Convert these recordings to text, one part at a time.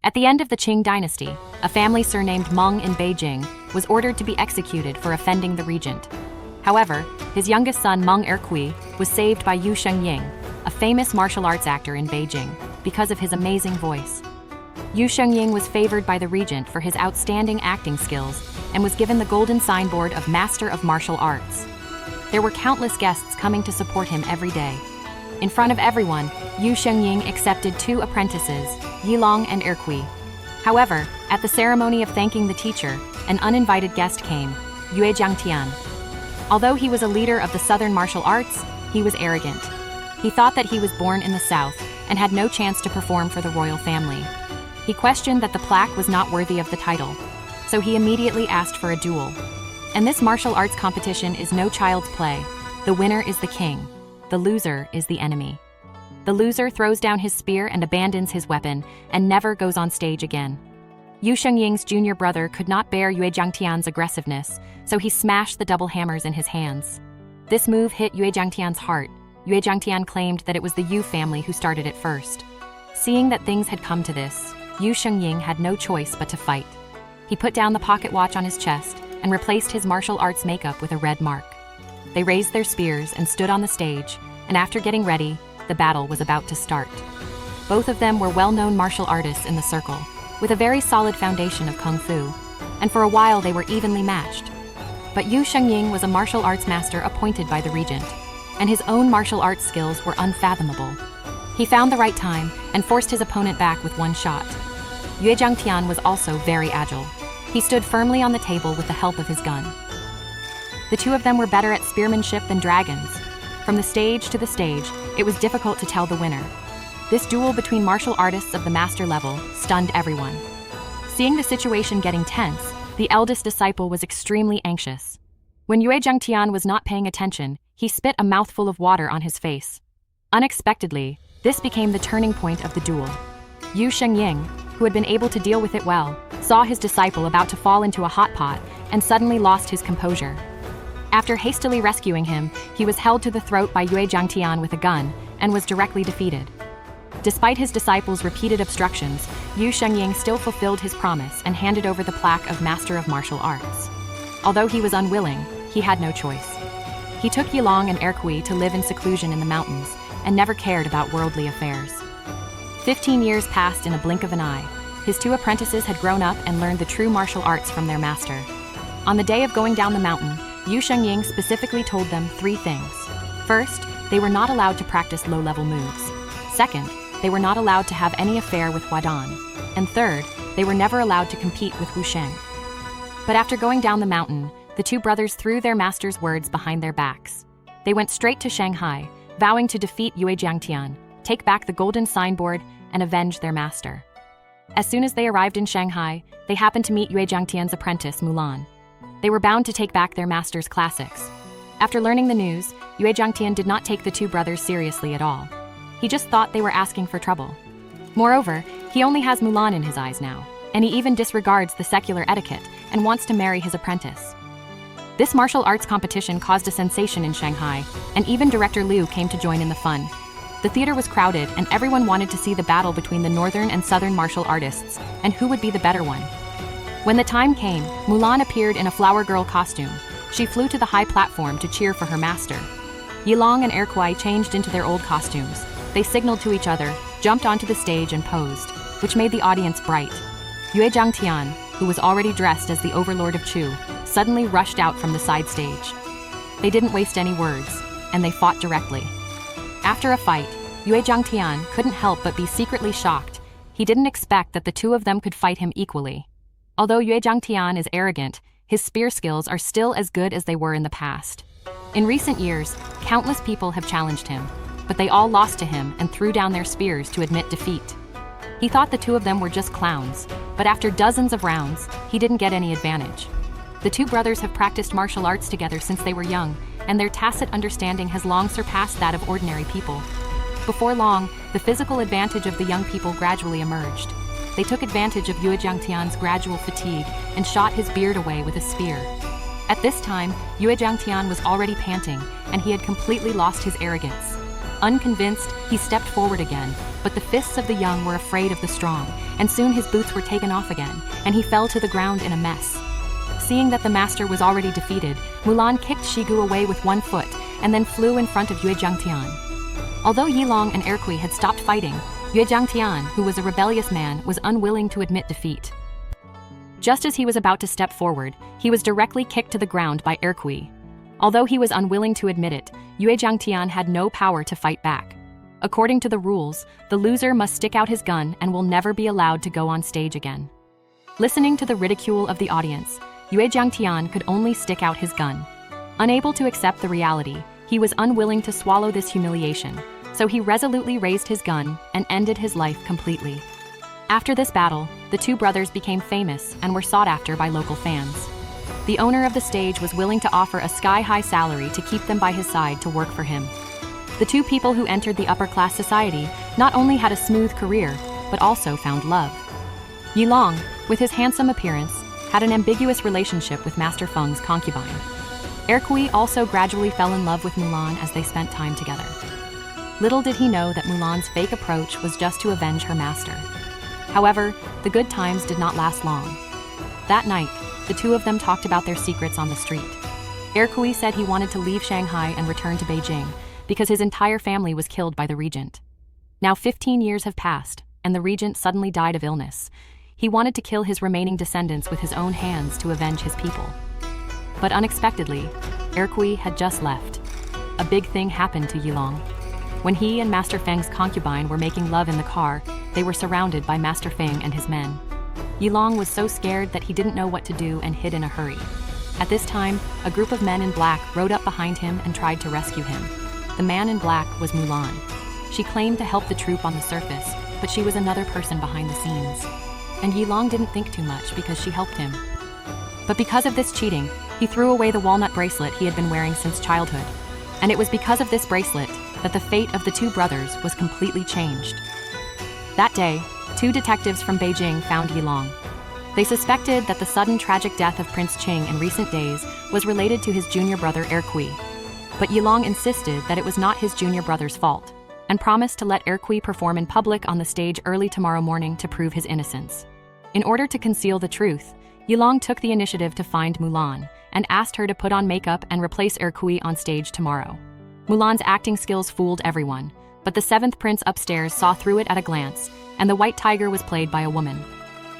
At the end of the Qing Dynasty, a family surnamed Meng in Beijing was ordered to be executed for offending the regent. However, his youngest son Meng Erkui was saved by Yu Shengying, a famous martial arts actor in Beijing, because of his amazing voice. Yu Shengying was favored by the regent for his outstanding acting skills and was given the golden signboard of Master of Martial Arts. There were countless guests coming to support him every day. In front of everyone, Yu Shengying accepted 2 apprentices, Yilong and Erkui. However, at the ceremony of thanking the teacher, an uninvited guest came, Yue Jiangtian. Although he was a leader of the southern martial arts, he was arrogant. He thought that he was born in the south and had no chance to perform for the royal family. He questioned that the plaque was not worthy of the title, so he immediately asked for a duel. And this martial arts competition is no child's play. The winner is the king. The loser is the enemy. The loser throws down his spear and abandons his weapon and never goes on stage again. Yu Shengying's junior brother could not bear Yue Jiangtian's aggressiveness, so he smashed the double hammers in his hands. This move hit Yue Jiangtian's heart. Yue Jiangtian claimed that it was the Yu family who started it first. Seeing that things had come to this, Yu Shengying had no choice but to fight. He put down the pocket watch on his chest and replaced his martial arts makeup with a red mark. They raised their spears and stood on the stage, and after getting ready, the battle was about to start. Both of them were well-known martial artists in the circle, with a very solid foundation of kung fu, and for a while they were evenly matched. But Yu Shengying was a martial arts master appointed by the regent, and his own martial arts skills were unfathomable. He found the right time and forced his opponent back with one shot. Yue Jiangtian was also very agile. He stood firmly on the table with the help of his gun. The two of them were better at spearmanship than dragons. From the stage to the stage, it was difficult to tell the winner. This duel between martial artists of the master level stunned everyone. Seeing the situation getting tense, the eldest disciple was extremely anxious. When Yue Jiangtian was not paying attention, he spit a mouthful of water on his face. Unexpectedly, this became the turning point of the duel. Yu Shengying, who had been able to deal with it well, saw his disciple about to fall into a hot pot and suddenly lost his composure. After hastily rescuing him, he was held to the throat by Yue Jiangtian with a gun and was directly defeated. Despite his disciple's repeated obstructions, Yu Shengying still fulfilled his promise and handed over the plaque of Master of Martial Arts. Although he was unwilling, he had no choice. He took Yilong and Erkui to live in seclusion in the mountains and never cared about worldly affairs. 15 years passed in a blink of an eye. His 2 apprentices had grown up and learned the true martial arts from their master. On the day of going down the mountain, Yu Shengying specifically told them 3 things. First, they were not allowed to practice low-level moves. Second, they were not allowed to have any affair with Huadan. And third, they were never allowed to compete with Wu Chun. But after going down the mountain, the 2 brothers threw their master's words behind their backs. They went straight to Shanghai, vowing to defeat Yue Jiangtian, take back the golden signboard, and avenge their master. As soon as they arrived in Shanghai, they happened to meet Yue Jiangtian's apprentice, Mulan. They were bound to take back their master's classics. After learning the news, Yue Jiangtian did not take the 2 brothers seriously at all. He just thought they were asking for trouble. Moreover, he only has Mulan in his eyes now, and he even disregards the secular etiquette and wants to marry his apprentice. This martial arts competition caused a sensation in Shanghai, and even director Liu came to join in the fun. The theater was crowded, and everyone wanted to see the battle between the northern and southern martial artists, and who would be the better one. When the time came, Mulan appeared in a flower girl costume. She flew to the high platform to cheer for her master. Yilong and Erkui changed into their old costumes. They signaled to each other, jumped onto the stage and posed, which made the audience bright. Yue Jiangtian, who was already dressed as the overlord of Chu, suddenly rushed out from the side stage. They didn't waste any words, and they fought directly. After a fight, Yue Jiangtian couldn't help but be secretly shocked. He didn't expect that the 2 of them could fight him equally. Although Yue Jiangtian is arrogant, his spear skills are still as good as they were in the past. In recent years, countless people have challenged him, but they all lost to him and threw down their spears to admit defeat. He thought the 2 of them were just clowns, but after dozens of rounds, he didn't get any advantage. The 2 brothers have practiced martial arts together since they were young, and their tacit understanding has long surpassed that of ordinary people. Before long, the physical advantage of the young people gradually emerged. They took advantage of Yue Jiangtian's gradual fatigue and shot his beard away with a spear. At this time, Yue Jiangtian was already panting, and he had completely lost his arrogance. Unconvinced, he stepped forward again, But the fists of the young were afraid of the strong, and soon his boots were taken off again, and he fell to the ground in a mess. Seeing that the master was already defeated, Mulan kicked Shigu away with one foot, and then flew in front of Yue Jiangtian. Although Yilong and Erkui had stopped fighting, Yue Jiangtian, who was a rebellious man, was unwilling to admit defeat. Just as he was about to step forward, he was directly kicked to the ground by Erkui. Although he was unwilling to admit it, Yue Jiangtian had no power to fight back. According to the rules, the loser must stick out his gun and will never be allowed to go on stage again. Listening to the ridicule of the audience, Yue Jiangtian could only stick out his gun. Unable to accept the reality, he was unwilling to swallow this humiliation, so he resolutely raised his gun and ended his life completely. After this battle, the two brothers became famous and were sought after by local fans. The owner of the stage was willing to offer a sky-high salary to keep them by his side to work for him. The two people who entered the upper-class society not only had a smooth career, but also found love. Yilong, with his handsome appearance, had an ambiguous relationship with Master Feng's concubine. Erkui also gradually fell in love with Mulan as they spent time together. Little did he know that Mulan's fake approach was just to avenge her master. However, the good times did not last long. That night, the two of them talked about their secrets on the street. Erkui said he wanted to leave Shanghai and return to Beijing, because his entire family was killed by the regent. Now 15 years have passed, and the regent suddenly died of illness. He wanted to kill his remaining descendants with his own hands to avenge his people. But unexpectedly, Erkui had just left. A big thing happened to Yilong. When he and Master Feng's concubine were making love in the car, they were surrounded by Master Feng and his men. Yilong was so scared that he didn't know what to do and hid in a hurry. At this time, a group of men in black rode up behind him and tried to rescue him. The man in black was Mulan. She claimed to help the troop on the surface, but she was another person behind the scenes. And Yilong didn't think too much because she helped him. But because of this cheating, he threw away the walnut bracelet he had been wearing since childhood. And it was because of this bracelet that the fate of the two brothers was completely changed. That day, two detectives from Beijing found Yilong. They suspected that the sudden tragic death of Prince Qing in recent days was related to his junior brother Erkui. But Yilong insisted that it was not his junior brother's fault, and promised to let Erkui perform in public on the stage early tomorrow morning to prove his innocence. In order to conceal the truth, Yilong took the initiative to find Mulan, and asked her to put on makeup and replace Erkui on stage tomorrow. Mulan's acting skills fooled everyone, but the seventh prince upstairs saw through it at a glance, and the white tiger was played by a woman.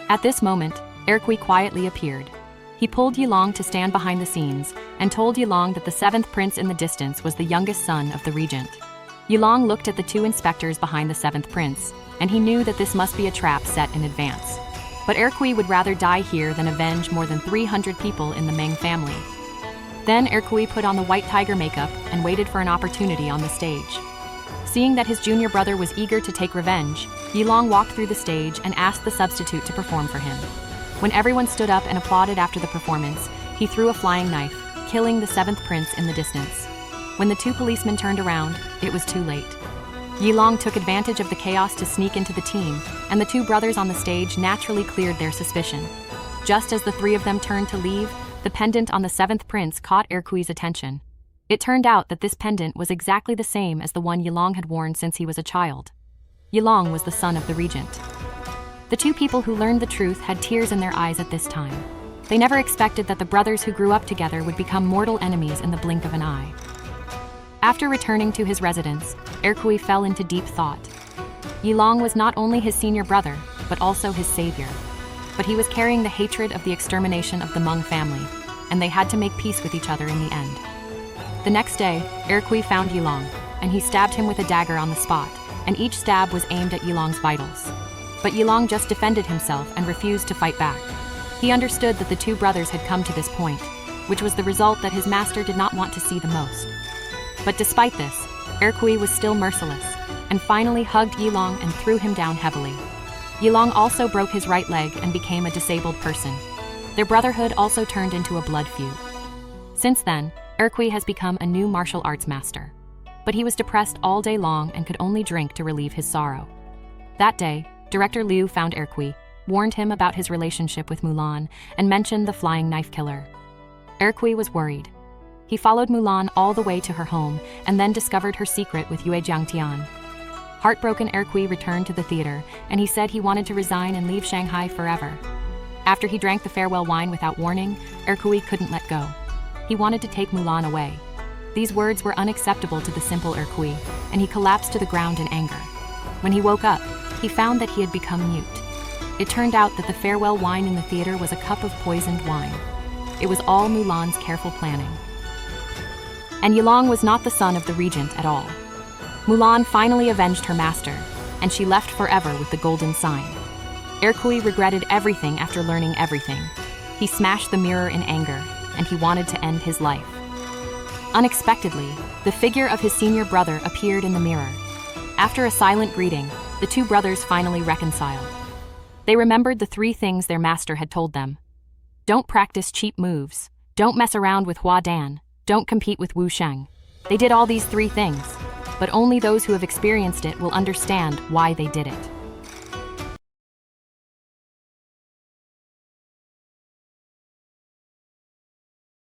At this moment, Erkui quietly appeared. He pulled Yilong to stand behind the scenes, and told Yilong that the seventh prince in the distance was the youngest son of the regent. Yilong looked at the two inspectors behind the seventh prince, and he knew that this must be a trap set in advance. But Erkui would rather die here than avenge more than 300 people in the Meng family. Then Erkui put on the white tiger makeup and waited for an opportunity on the stage. Seeing that his junior brother was eager to take revenge, Yilong walked through the stage and asked the substitute to perform for him. When everyone stood up and applauded after the performance, he threw a flying knife, killing the seventh prince in the distance. When the two policemen turned around, it was too late. Yilong took advantage of the chaos to sneak into the team, and the two brothers on the stage naturally cleared their suspicion. Just as the three of them turned to leave, the pendant on the seventh prince caught Erkui's attention. It turned out that this pendant was exactly the same as the one Yilong had worn since he was a child. Yilong was the son of the regent. The two people who learned the truth had tears in their eyes at this time. They never expected that the brothers who grew up together would become mortal enemies in the blink of an eye. After returning to his residence, Erkui fell into deep thought. Yilong was not only his senior brother, but also his savior. But he was carrying the hatred of the extermination of the Meng family, and they had to make peace with each other in the end. The next day, Erkui found Yilong, and he stabbed him with a dagger on the spot, and each stab was aimed at Yilong's vitals. But Yilong just defended himself and refused to fight back. He understood that the two brothers had come to this point, which was the result that his master did not want to see the most. But despite this, Erkui was still merciless, and finally hugged Yilong and threw him down heavily. Yilong also broke his right leg and became a disabled person. Their brotherhood also turned into a blood feud. Since then, Erkui has become a new martial arts master. But he was depressed all day long and could only drink to relieve his sorrow. That day, Director Liu found Erkui, warned him about his relationship with Mulan, and mentioned the flying knife killer. Erkui was worried. He followed Mulan all the way to her home and then discovered her secret with Yue Jiangtian. Heartbroken Erkui returned to the theater, and he said he wanted to resign and leave Shanghai forever. After he drank the farewell wine without warning, Erkui couldn't let go. He wanted to take Mulan away. These words were unacceptable to the simple Erkui, and he collapsed to the ground in anger. When he woke up, he found that he had become mute. It turned out that the farewell wine in the theater was a cup of poisoned wine. It was all Mulan's careful planning. And Yilong was not the son of the regent at all. Mulan finally avenged her master, and she left forever with the golden sign. Erkui regretted everything after learning everything. He smashed the mirror in anger, and he wanted to end his life. Unexpectedly, the figure of his senior brother appeared in the mirror. After a silent greeting, the two brothers finally reconciled. They remembered the three things their master had told them. Don't practice cheap moves. Don't mess around with Hua Dan. Don't compete with Wu Sheng. They did all these three things, but only those who have experienced it will understand why they did it.